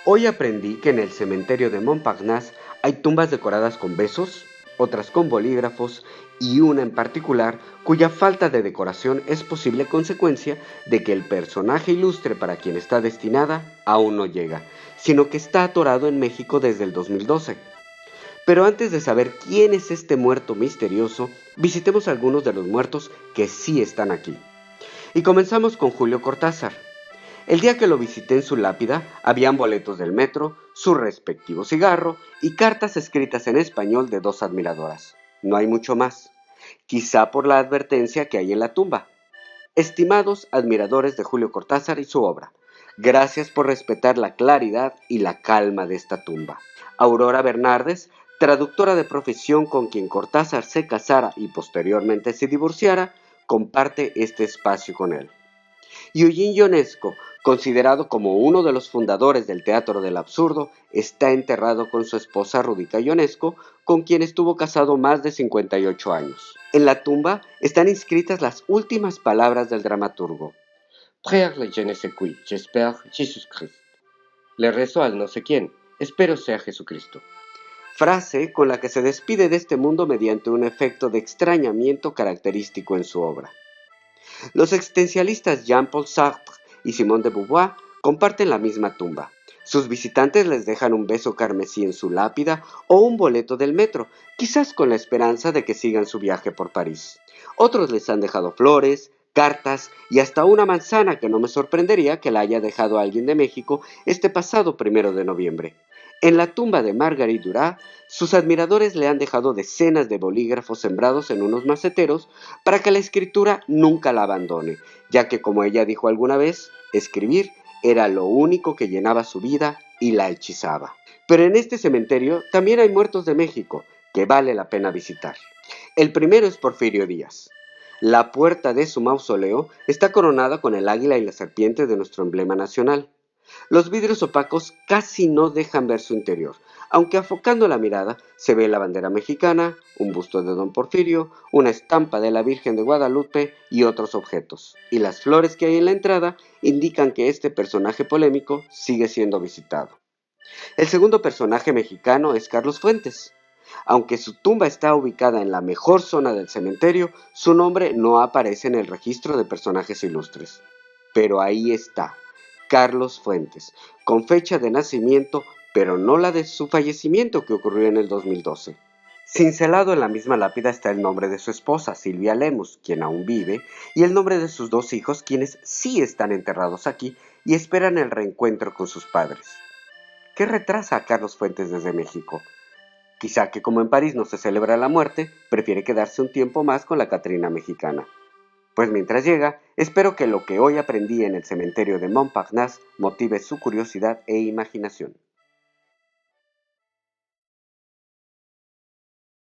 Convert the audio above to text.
Hoy aprendí que en el cementerio de Montparnasse hay tumbas decoradas con besos, otras con bolígrafos y una en particular cuya falta de decoración es posible consecuencia de que el personaje ilustre para quien está destinada aún no llega, sino que está atorado en México desde el 2012. Pero antes de saber quién es este muerto misterioso, visitemos algunos de los muertos que sí están aquí. Y comenzamos con Julio Cortázar. El día que lo visité en su lápida, habían boletos del metro, su respectivo cigarro y cartas escritas en español de dos admiradoras. No hay mucho más, quizá por la advertencia que hay en la tumba. Estimados admiradores de Julio Cortázar y su obra, gracias por respetar la claridad y la calma de esta tumba. Aurora Bernardes, traductora de profesión con quien Cortázar se casara y posteriormente se divorciara, comparte este espacio con él. Eugene Ionesco, considerado como uno de los fundadores del teatro del absurdo, está enterrado con su esposa Rúdica Ionesco, con quien estuvo casado más de 58 años. En la tumba están inscritas las últimas palabras del dramaturgo. Prière le je ne sais qui, j'espère Jésus Christ. Le rezo al no sé quién, espero sea Jesucristo. Frase con la que se despide de este mundo mediante un efecto de extrañamiento característico en su obra. Los existencialistas Jean-Paul Sartre y Simone de Beauvoir comparten la misma tumba. Sus visitantes les dejan un beso carmesí en su lápida o un boleto del metro, quizás con la esperanza de que sigan su viaje por París. Otros les han dejado flores, cartas y hasta una manzana que no me sorprendería que la haya dejado alguien de México este pasado 1 de noviembre. En la tumba de Marguerite Duras, sus admiradores le han dejado decenas de bolígrafos sembrados en unos maceteros para que la escritura nunca la abandone, ya que como ella dijo alguna vez, escribir era lo único que llenaba su vida y la hechizaba. Pero en este cementerio también hay muertos de México que vale la pena visitar. El primero es Porfirio Díaz. La puerta de su mausoleo está coronada con el águila y la serpiente de nuestro emblema nacional. Los vidrios opacos casi no dejan ver su interior, aunque enfocando la mirada se ve la bandera mexicana, un busto de Don Porfirio, una estampa de la Virgen de Guadalupe y otros objetos. Y las flores que hay en la entrada indican que este personaje polémico sigue siendo visitado. El segundo personaje mexicano es Carlos Fuentes. Aunque su tumba está ubicada en la mejor zona del cementerio, su nombre no aparece en el registro de personajes ilustres. Pero ahí está, Carlos Fuentes, con fecha de nacimiento, pero no la de su fallecimiento que ocurrió en el 2012. Cincelado en la misma lápida está el nombre de su esposa, Silvia Lemus, quien aún vive, y el nombre de sus dos hijos, quienes sí están enterrados aquí y esperan el reencuentro con sus padres. ¿Qué retrasa a Carlos Fuentes desde México? Quizá que como en París no se celebra la muerte, prefiere quedarse un tiempo más con la Catrina mexicana. Pues mientras llega, espero que lo que hoy aprendí en el cementerio de Montparnasse motive su curiosidad e imaginación.